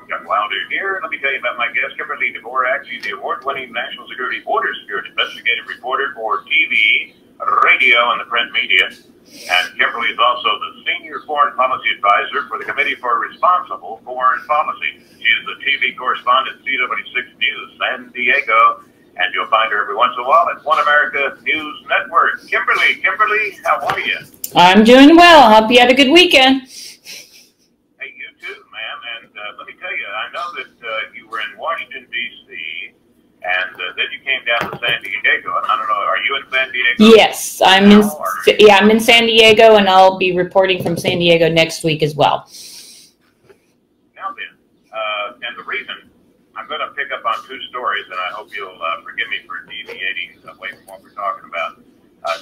Got Wilder here. Let me tell you about my guest, Kimberly Dvorak. She's the award-winning national security, border security investigative reporter for TV, radio, and the print media. And Kimberly is also the senior foreign policy advisor for the Committee for Responsible Foreign Policy. She is the TV correspondent at CW6 News San Diego, and you'll find her every once in a while at One America News Network. Kimberly, how are you? I'm doing well. Hope you had a good weekend. Hey, you too, ma'am. And let me tell you, I know that you were in Washington, D.C., and then you came down to San Diego. I don't know, are you in San Diego? Yes, I'm in San Diego, and I'll be reporting from San Diego next week as well. Now then, and the reason I'm going to pick up on two stories, and I hope you'll forgive me for deviating away from what we're talking about.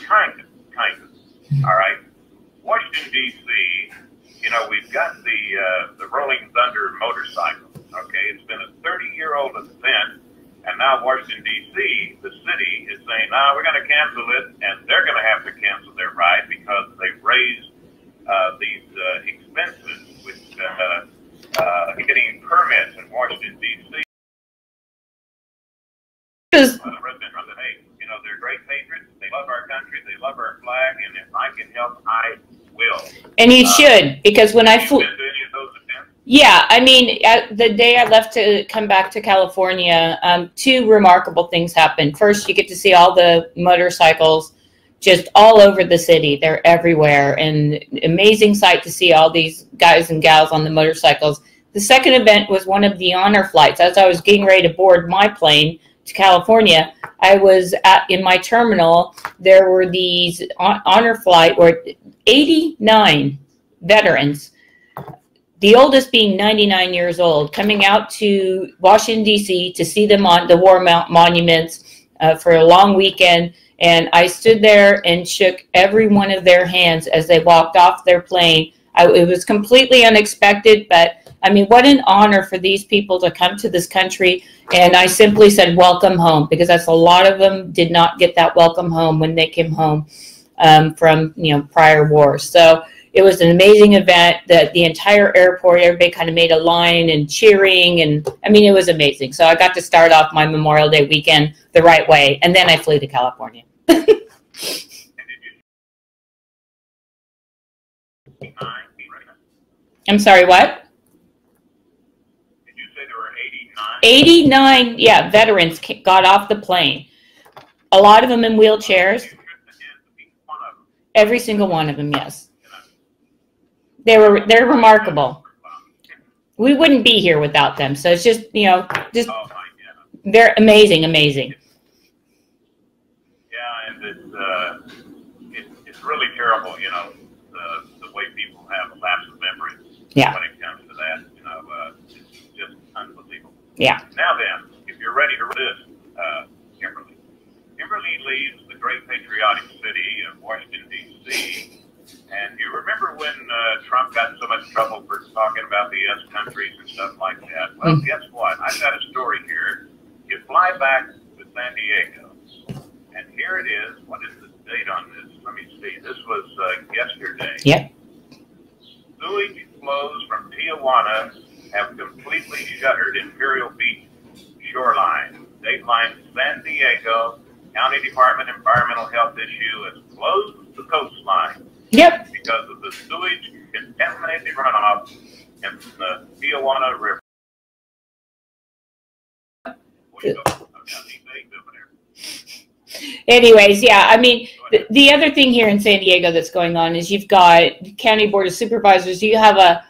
Kind of. All right. Washington, D.C., you know, we've got the Rolling Thunder motorcycle. Okay, it's been a 30-year-old event. And now Washington, D.C., the city is saying, no, we're going to cancel it, and they're going to have to cancel their ride because they've raised these expenses with getting permits in Washington, D.C. The president said, hey, you know, they're great patriots. They love our country. They love our flag. And if I can help, I will. And you should, because when I flew... Yeah, I mean, the day I left to come back to California, two remarkable things happened. First, you get to see all the motorcycles just all over the city. They're everywhere, and amazing sight to see all these guys and gals on the motorcycles. The second event was one of the honor flights. As I was getting ready to board my plane to California, I was in my terminal. There were these honor flight where 89 veterans, the oldest being 99 years old, coming out to Washington, D.C. to see them on the war monuments for a long weekend. And I stood there and shook every one of their hands as they walked off their plane. It was completely unexpected, but I mean, what an honor for these people to come to this country. And I simply said, welcome home, because that's a lot of them did not get that welcome home when they came home from, you know, prior wars. So it was an amazing event. That the entire airport, everybody kind of made a line and cheering, and I mean, it was amazing. So I got to start off my Memorial Day weekend the right way, and then I flew to California. I'm sorry, what? Did you say there were 89? 89, yeah, veterans got off the plane. A lot of them in wheelchairs. Every single one of them, yes. They're remarkable. We wouldn't be here without them. So it's just, you know, they're amazing. Yeah, and it's really terrible, you know, the way people have a lapse of memory. Yeah. When it comes to that, you know, it's just unbelievable. Yeah. Now then, if you're ready to read this, Kimberly leaves the great patriotic city of Washington, D.C., and you remember when Trump got in so much trouble for talking about the S countries and stuff like that? Well, guess what? I've got a story here. You fly back to San Diego, and here it is. What is the date on this? Let me see. This was yesterday. Yep. Sewage flows from Tijuana have completely shuttered Imperial Beach shoreline. Dateline San Diego County Department Environmental Health issue has closed the coastline. Yep. Because of the sewage contaminated runoff in the Tijuana River. Anyways, yeah, I mean, the other thing here in San Diego that's going on is you've got County Board of Supervisors. You have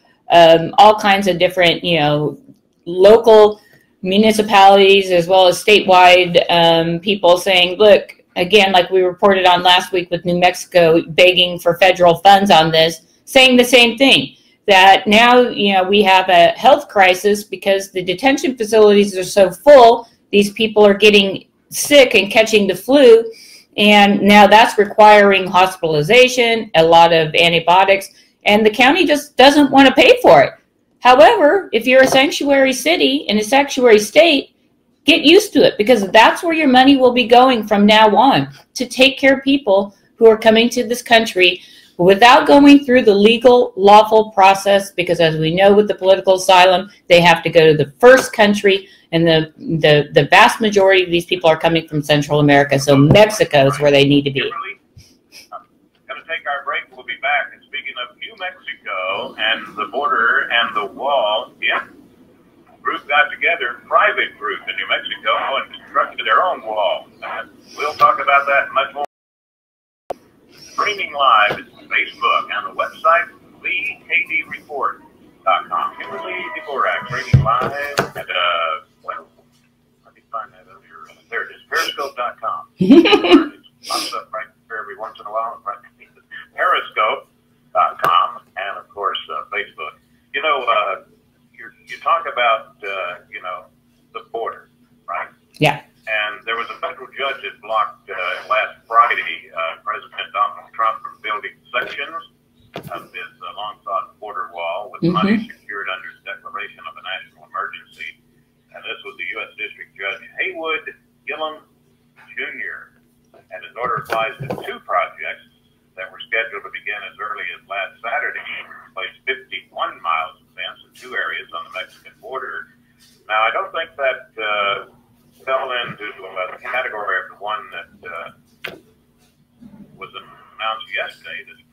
all kinds of different, you know, local municipalities as well as statewide people saying, look, again, like we reported on last week with New Mexico begging for federal funds on this, saying the same thing, that now, you know, we have a health crisis because the detention facilities are so full, these people are getting sick and catching the flu, and now that's requiring hospitalization, a lot of antibiotics, and the county just doesn't want to pay for it. However, if you're a sanctuary city in a sanctuary state, get used to it, because that's where your money will be going from now on, to take care of people who are coming to this country without going through the legal, lawful process, because as we know with the political asylum, they have to go to the first country, and the vast majority of these people are coming from Central America, so Mexico is where they need to be. I'm going to take our break. We'll be back. And speaking of New Mexico and the border and the wall, yeah, a group got together, private group in New Mexico, and constructed their own wall. We'll talk about that much more. Streaming live is Facebook and the website, LeeKDReport.com. Kimberly Dvorak, streaming live at, well, let me find that over here. There it is, Periscope.com. It pops up right there every once in a while. Periscope.com, and of course, Facebook. You know, you talk about, you know, the border, right? Yeah. And there was a federal judge that blocked last Friday President Donald Trump from building sections of his long-sought border wall with money secured under his declaration of a national emergency. And this was the U.S. District Judge Haywood Gillum Jr. And his order applies to two projects that were scheduled to begin as early as last Saturday and replace 51 miles of fence in two areas on the Mexican border. Now, I don't think that fell into the category of the one that was announced yesterday, this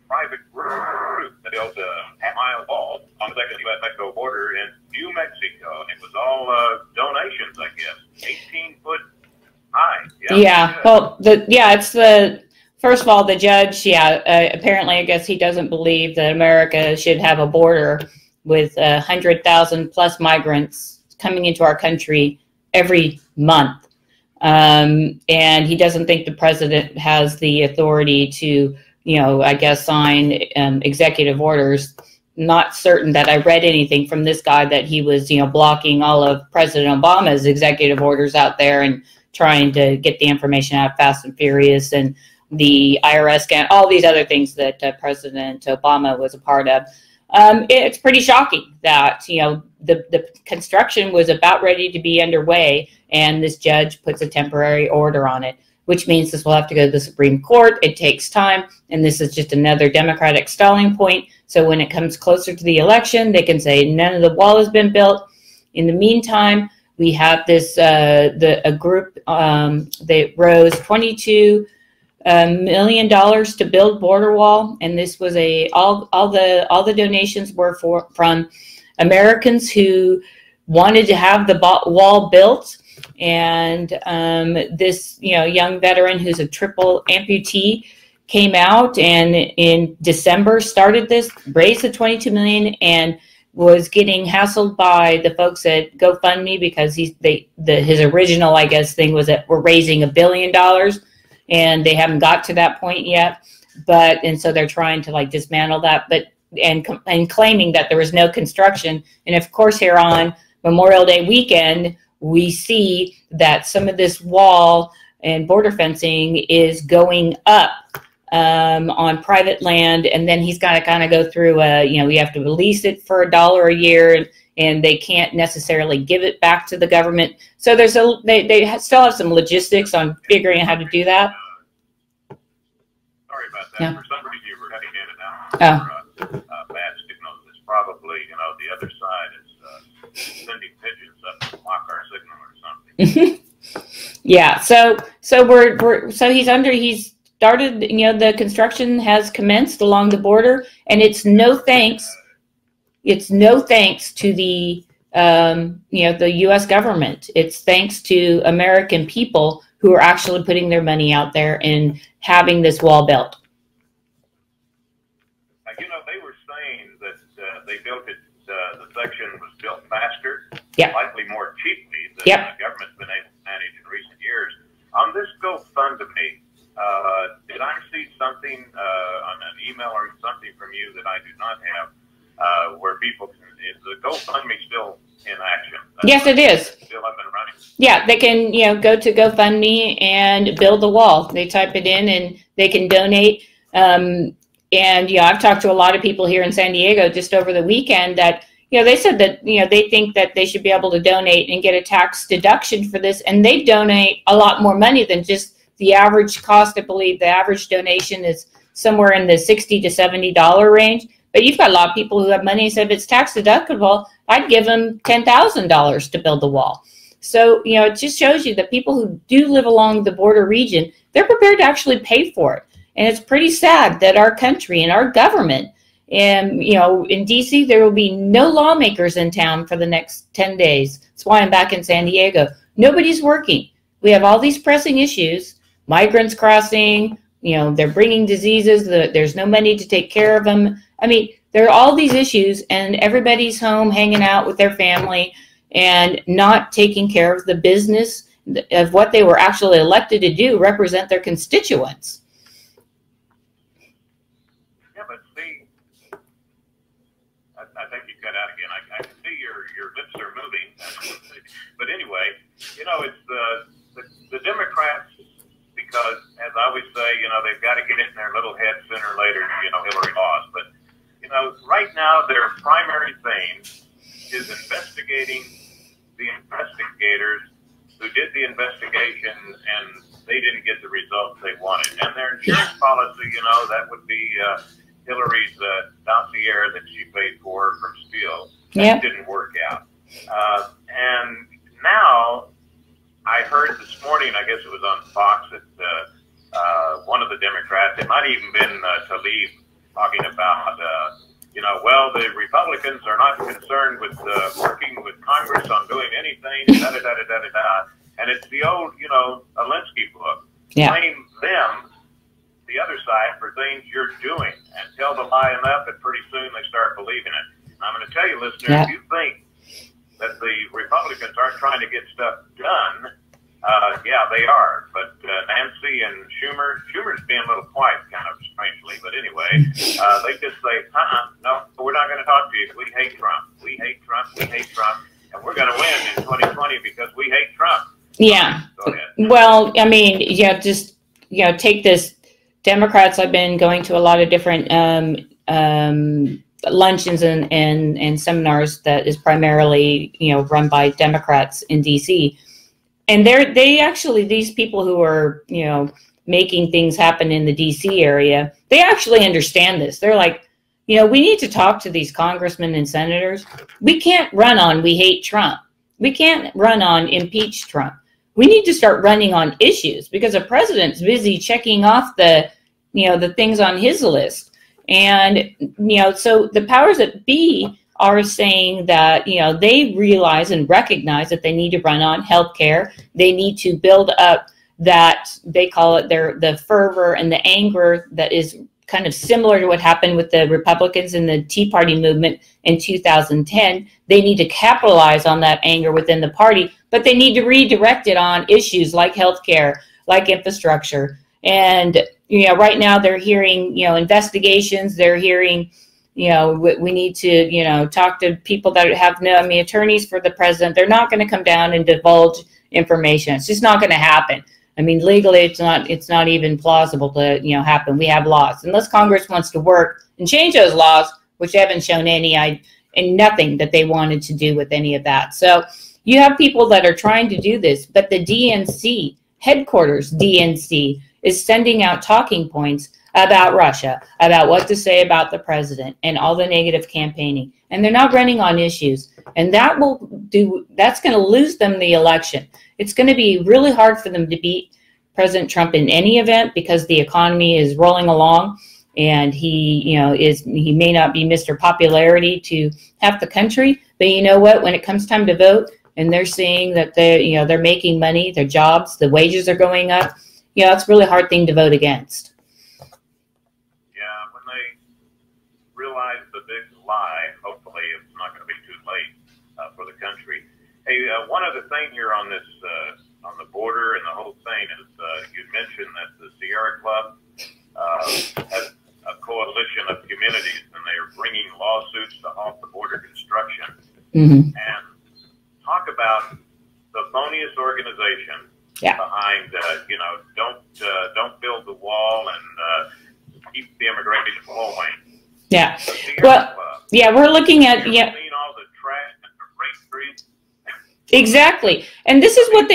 private group that built a half-mile wall on the second U.S.-Mexico border in New Mexico. And it was all donations, I guess, 18-foot high. Yeah, well, it's the, first of all, the judge, apparently I guess he doesn't believe that America should have a border with 100,000 plus migrants coming into our country every month. And he doesn't think the president has the authority to, you know, I guess sign executive orders. Not certain that I read anything from this guy that he was, you know, blocking all of President Obama's executive orders out there and trying to get the information out fast and furious, and the IRS scan, all these other things that President Obama was a part of. It's pretty shocking that, you know, the construction was about ready to be underway, and this judge puts a temporary order on it, which means this will have to go to the Supreme Court. It takes time, and this is just another Democratic stalling point. So when it comes closer to the election, they can say none of the wall has been built. In the meantime, we have this a group that rose $22 million to build border wall, and this was all the donations were from Americans who wanted to have the wall built. And this, you know, young veteran who's a triple amputee came out and in December started this, raised the $22 million, and was getting hassled by the folks at GoFundMe because his original, I guess, thing was that we're raising $1 billion, and they haven't got to that point yet. And so they're trying to like dismantle that, and claiming that there was no construction. And of course, here on Memorial Day weekend, we see that some of this wall and border fencing is going up on private land, and then he's got to kind of go through you know, we have to release it for $1 a year, and they can't necessarily give it back to the government. So there's they still have some logistics on figuring out how to do that. Sorry about that. Yeah. For some reason, you were cutting in and out. Bad signals. It's probably, you know, the other side is sending pigeons up to block our signal or something. Yeah. So he's started, you know, the construction has commenced along the border, and it's no thanks to the, you know, the U.S. government. It's thanks to American people who are actually putting their money out there and having this wall built. You know, they were saying that they built it, the section was built faster, likely more cheaply than the government's been able to manage in recent years. On this GoFundMe, did I see something on an email or something from you that I do not have, where people can, is the GoFundMe still in action? Yes, it is. Still up and running? Yeah, they can, you know, go to GoFundMe and build the wall. They type it in and they can donate. And, you know, I've talked to a lot of people here in San Diego just over the weekend that, you know, they said that, you know, they think that they should be able to donate and get a tax deduction for this. And they donate a lot more money than just the average cost. I believe the average donation is somewhere in the $60 to $70 range. But you've got a lot of people who have money and said, if it's tax deductible, I'd give them $10,000 to build the wall. So, you know, it just shows you that people who do live along the border region, they're prepared to actually pay for it. And it's pretty sad that our country and our government, and, you know, in D.C., there will be no lawmakers in town for the next 10 days. That's why I'm back in San Diego. Nobody's working. We have all these pressing issues, migrants crossing, you know, they're bringing diseases, there's no money to take care of them. I mean, there are all these issues, and everybody's home hanging out with their family and not taking care of the business of what they were actually elected to do, represent their constituents. Yeah, but see, I think you cut out again. I can see your lips are moving. But anyway, you know, it's the Democrats, because, as I always say, you know, they've got to get it in their little head sooner or later, you know, Hillary lost. But, you know, right now their primary thing is investigating the investigators who did the investigation and they didn't get the results they wanted. And their insurance policy, you know, that would be Hillary's dossier that she paid for from Spiel. That didn't work out. And now I heard this morning, I guess it was on Fox, that one of the Democrats, it might have even been Tlaib, talking about, you know, well, the Republicans are not concerned with working with Congress on doing anything, da-da-da-da-da-da. And it's the old, you know, Alinsky book. Blame them, the other side, for things you're doing, and tell the lie enough that pretty soon they start believing it. And I'm going to tell you, listeners, if you think that the Republicans aren't trying to get stuff done, yeah, they are. But Nancy and Schumer's being a little quiet, kind of strangely. But anyway, they just say, no, we're not going to talk to you. We hate Trump. We hate Trump. We hate Trump. And we're going to win in 2020 because we hate Trump. Yeah. Go ahead. Well, I mean, yeah, just, you know, take this. Democrats, I've been going to a lot of different luncheons and seminars that is primarily, you know, run by Democrats in DC. And they actually, these people who are, you know, making things happen in the DC area, they actually understand this. They're like, you know, we need to talk to these congressmen and senators. We can't run on we hate Trump. We can't run on impeach Trump. We need to start running on issues, because the president's busy checking off the, you know, the things on his list. And, you know, so the powers that be are saying that, you know, they realize and recognize that they need to run on healthcare. They need to build up that, they call it the fervor and the anger that is kind of similar to what happened with the Republicans in the Tea Party movement in 2010. They need to capitalize on that anger within the party, but they need to redirect it on issues like healthcare, like infrastructure. And, you know, right now they're hearing, you know, investigations. They're hearing, you know, we need to, you know, talk to people that have no, I mean, attorneys for the president. They're not going to come down and divulge information. It's just not going to happen. I mean, legally, it's not even plausible to, you know, happen. We have laws. Unless Congress wants to work and change those laws, which they haven't shown and nothing that they wanted to do with any of that. So you have people that are trying to do this, but the DNC, headquarters DNC, is sending out talking points about Russia, about what to say about the president and all the negative campaigning. And they're not running on issues. And that's going to lose them the election. It's going to be really hard for them to beat President Trump in any event, because the economy is rolling along, and he, you know, he may not be Mr. Popularity to half the country, but you know what? When it comes time to vote, and they're seeing that they're making money, their jobs, the wages are going up, you know, it's a really hard thing to vote against. Yeah, when they realize the big lie, hopefully it's not going to be too late for the country. Hey, one other thing here on this, on the border and the whole thing is, you mentioned that the Sierra Club has a coalition of communities, and they are bringing lawsuits to halt the border construction. And talk about the phoniest organization behind, you know, don't build the wall and keep the immigration flowing. Yeah. Well, yeah, we're looking at all the trash and the race streets. Exactly. And this is what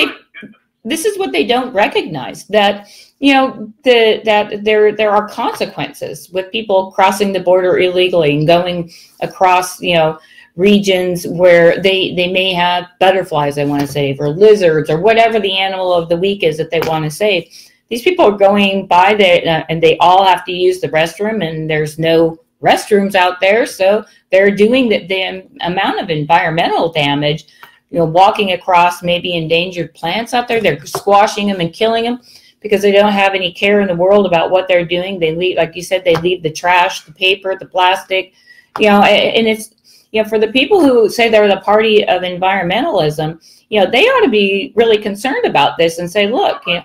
this is what they don't recognize, that, you know, that there are consequences with people crossing the border illegally and going across, you know, regions where they may have butterflies they want to save, or lizards, or whatever the animal of the week is that they want to save. These people are going by there, and they all have to use the restroom, and there's no restrooms out there, so they're doing the amount of environmental damage, you know, walking across maybe endangered plants out there. They're squashing them and killing them because they don't have any care in the world about what they're doing. They leave, like you said, they leave the trash, the paper, the plastic, you know, and it's, you know, for the people who say they're the party of environmentalism, you know, they ought to be really concerned about this and say, look, you know,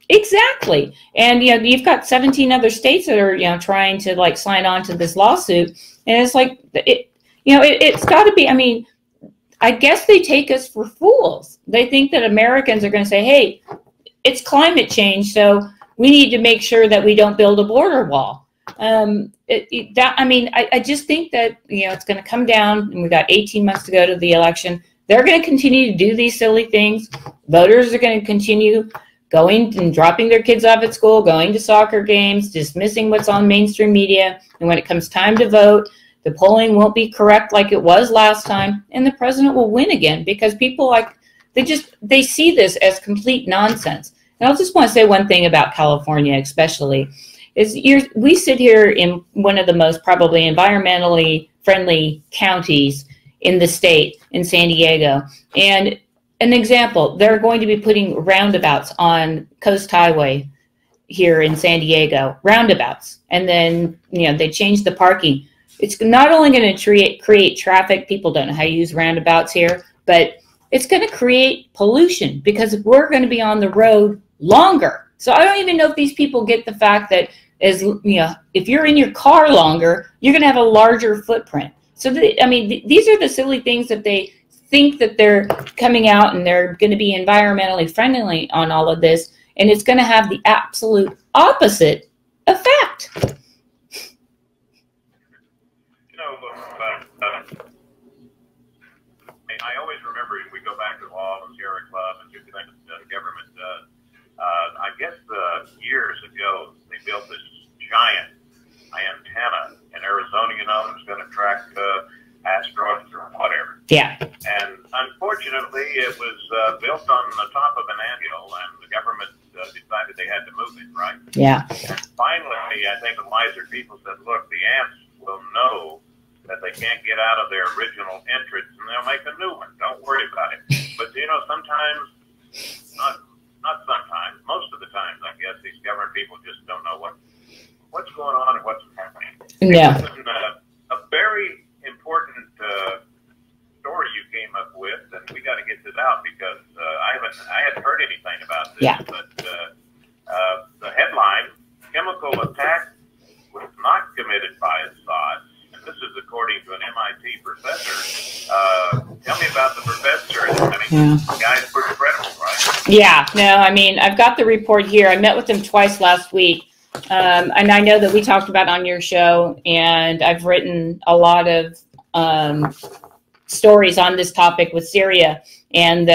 exactly. And, you know, you've got 17 other states that are, you know, trying to like sign on to this lawsuit. And it's like, you know, it's got to be, I mean, I guess they take us for fools. They think that Americans are going to say, hey, it's climate change, so we need to make sure that we don't build a border wall. I just think that, you know, it's going to come down, and we've got 18 months to go to the election. They're going to continue to do these silly things. Voters are going to continue going and dropping their kids off at school, going to soccer games, dismissing what's on mainstream media. And when it comes time to vote, the polling won't be correct like it was last time, and the president will win again, because people, like, they see this as complete nonsense. And I'll just want to say one thing about California especially, is we sit here in one of the most probably environmentally friendly counties in the state, in San Diego. And an example, they're going to be putting roundabouts on Coast Highway here in San Diego, roundabouts. And then, you know, they changed the parking. It's not only going to create traffic, people don't know how to use roundabouts here, but it's going to create pollution, because we're going to be on the road longer. So I don't even know if these people get the fact that, as you know, if you're in your car longer, you're going to have a larger footprint. So these are the silly things that they think that they're coming out and they're going to be environmentally friendly on all of this, and it's going to have the absolute opposite effect. You know, I always remember, we go back to law and Sierra Club and different things that the government does. I guess years ago, they built this giant antenna in Arizona, you know, that was going to track asteroids or whatever. Yeah. And unfortunately, it was built on the top of an anthill, and the government decided they had to move it, right? Yeah. And finally, I think the wiser people said, look, the ants will know that they can't get out of their original entrance, and they'll make a new one. Don't worry about it. But, you know, sometimes, not sometimes, most of the times, I guess, these government people just don't know what's going on and what's happening. Yeah. A very important story you came up with, and we got to get this out, because I hadn't heard anything about this. Yeah. But the headline: chemical attack was not committed by Assad. And this is according to an MIT professor. Tell me about the professor. The guy's pretty credible, right? Yeah. No, I mean, I've got the report here. I met with him twice last week. And I know that we talked about on your show, and I've written a lot of stories on this topic with Syria, and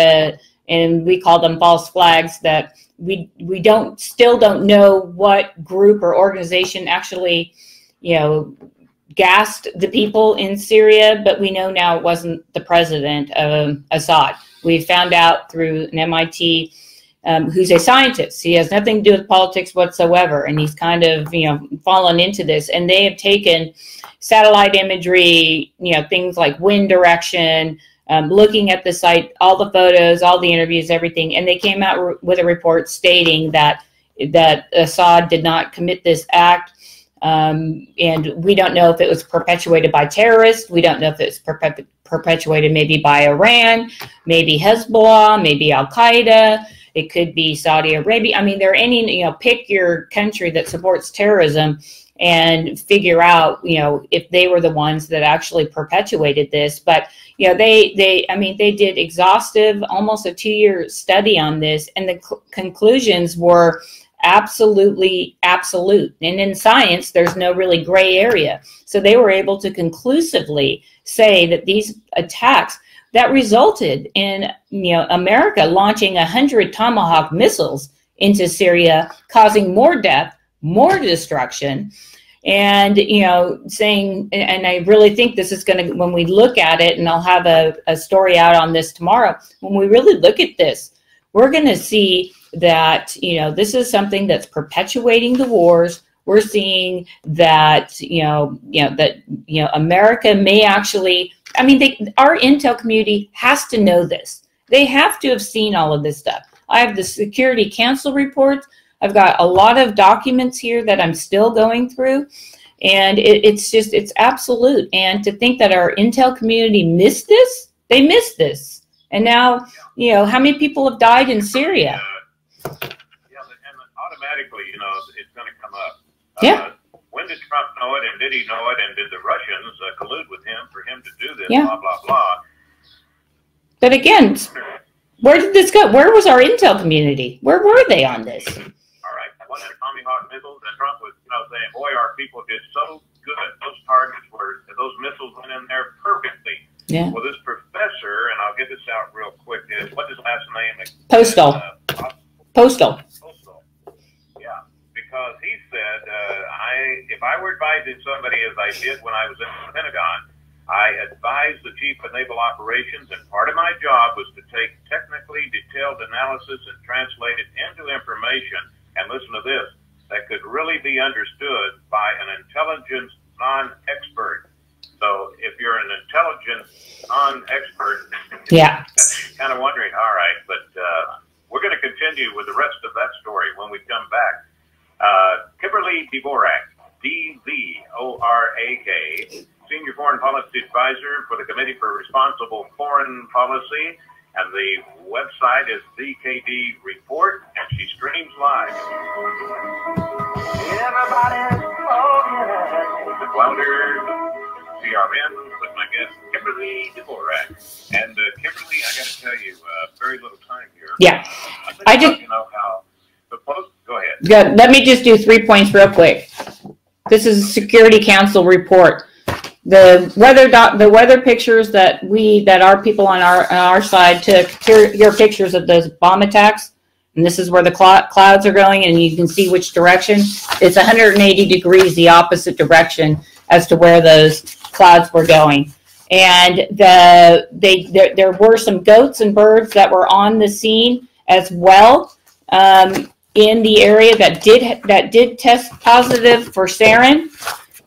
we call them false flags, that we still don't know what group or organization actually, you know, gassed the people in Syria, but we know now it wasn't the president, Assad. We found out through an MIT who's a scientist. He has nothing to do with politics whatsoever, and he's kind of, you know, fallen into this. And they have taken satellite imagery, you know, things like wind direction, looking at the site, all the photos, all the interviews, everything, and they came out with a report stating that Assad did not commit this act. And we don't know if it was perpetuated by terrorists. We don't know if it's perpetuated maybe by Iran, maybe Hezbollah, maybe Al-Qaeda. It could be Saudi Arabia. I mean, there are any, you know, pick your country that supports terrorism and figure out, you know, if they were the ones that actually perpetuated this. But, you know, they did exhaustive, almost a 2-year study on this, and the conclusions were absolutely absolute. And in science, there's no really gray area. So they were able to conclusively say that these attacks that resulted in, America launching 100 Tomahawk missiles into Syria, causing more death, more destruction. And, saying, and I really think this is going to, when we look at it, and I'll have a story out on this tomorrow, when we really look at this, we're going to see that, this is something that's perpetuating the wars. We're seeing that, America may actually, our intel community has to know this. They have to have seen all of this stuff. I have the Security Council reports. I've got a lot of documents here that I'm still going through, and it's absolute. And to think that our intel community missed this, they missed this. And now, how many people have died in Syria? And automatically, it's going to come up. Yeah. When did Trump know it, and did he know it, and did the Russians collude with him for him to do this, yeah. blah, blah, blah. But again, where did this go? Where was our intel community? Where were they on this? All right. One of the Tomahawk missiles, and Trump was, saying, boy, our people did so good. Those targets those missiles went in there perfectly. Yeah. Well, this professor, and I'll get this out real quick, what's his last name? Postal. Postal. Yeah, because he said, if I were advising somebody as I did when I was in the Pentagon, I advised the chief of naval operations, and part of my job was to take technically detailed analysis and translate it into information, and listen to this, that could really be understood by an intelligence non-expert. So if you're an intelligence non-expert, yeah, kind of wondering, all right, but we're going to continue with the rest of that story when we come back. Kimberly Dvorak, D-V-O-R-A-K, Senior Foreign Policy Advisor for the Committee for Responsible Foreign Policy, and the website is VKD Report, and she streams live. Everybody's the Wilder CRN with my guest Kimberly Dvorak. And Kimberly, I got to tell you, very little time here. Yeah, I just how the post. Go ahead. Good. Let me just do 3 points real quick. This is a Security Council report. The weather pictures that our people on our side took. Here are pictures of those bomb attacks, and this is where the clouds are going, and you can see which direction. It's 180 degrees the opposite direction as to where those clouds were going. And there were some goats and birds that were on the scene as well in the area that did test positive for sarin.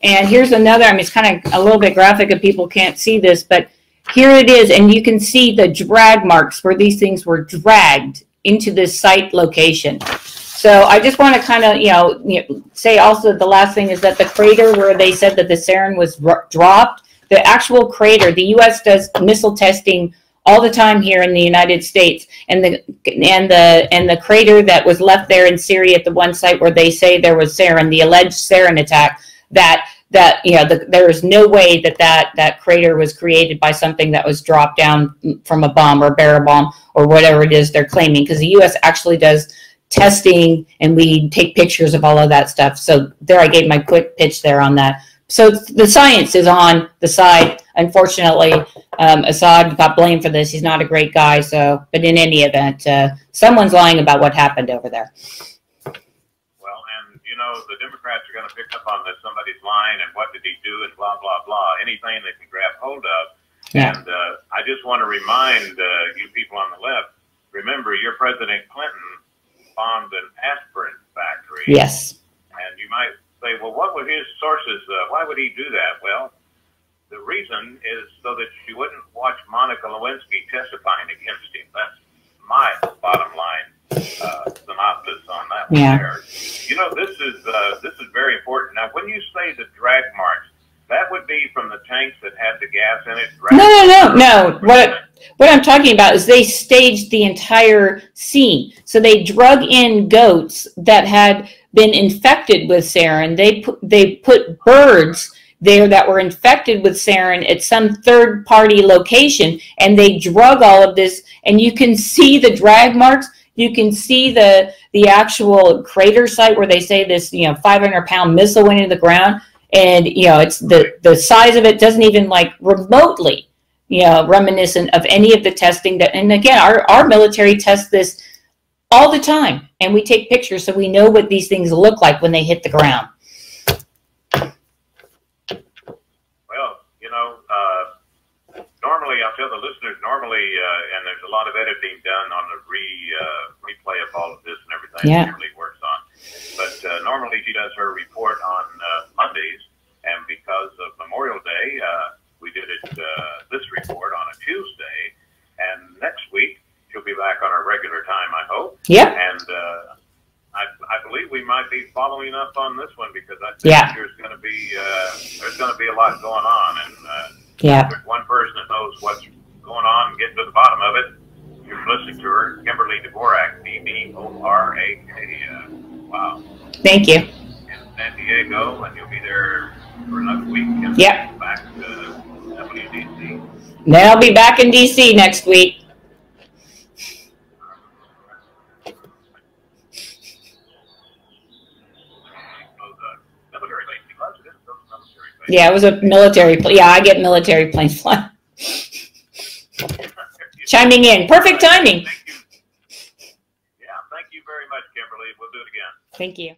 And here's another, it's kind of a little bit graphic if people can't see this, but here it is, and you can see the drag marks where these things were dragged into this site location. So I just want to kind of, say also the last thing is that the crater where they said that the sarin was dropped, the actual crater, the U.S. does missile testing all the time here in the United States, and the crater that was left there in Syria at the one site where they say there was sarin, the alleged sarin attack, there is no way that crater was created by something that was dropped down from a bomb or a barrel bomb or whatever it is they're claiming, because the U.S. actually does testing, and we take pictures of all of that stuff. So there, I gave my quick pitch there on that. So the science is on the side. Unfortunately, Assad got blamed for this. He's not a great guy. But in any event, someone's lying about what happened over there. Well, and the Democrats are going to pick up on this. Somebody's lying, and what did he do, and blah blah blah. Anything they can grab hold of. Yeah. And I just want to remind you people on the left. Remember, your President Clinton bombed an aspirin factory. Yes. And you might say, well, what were his sources? Why would he do that? Well, the reason is so that you wouldn't watch Monica Lewinsky testifying against him. That's my bottom line synopsis on that one there. This is very important. Now, when you say the drag marks, that would be from the tanks that had the gas in it? No. What I'm talking about is they staged the entire scene. So they drug in goats that had been infected with sarin. They put birds there that were infected with sarin at some third-party location, and they drug all of this. And you can see the drag marks. You can see the actual crater site where they say this 500-pound missile went into the ground. And it's the size of it doesn't even remotely reminiscent of any of the testing that, and again, our military tests this all the time, and we take pictures so we know what these things look like when they hit the ground. Well, normally, I'll tell the listeners, and there's a lot of editing done on the replay of all of this and everything Kimberly works on. But normally she does her report on Mondays, and because of Memorial Day, we did this report on a Tuesday, and next week she'll be back on our regular time, I hope. Yeah. And I believe we might be following up on this one because I think there's going to be a lot going on, and there's one person that knows what's going on and getting to the bottom of it. You're listening to her, Kimberly Dvorak, D-V-O-R-A-K. Wow. Thank you. In San Diego, and you'll be there for another week. And back to WDC. Then I'll be back in DC next week. Yeah, it was a military plane. Yeah, I get military planes flying. Chiming in. Perfect timing. Thank you. Yeah, thank you very much, Kimberly. We'll do it again. Thank you.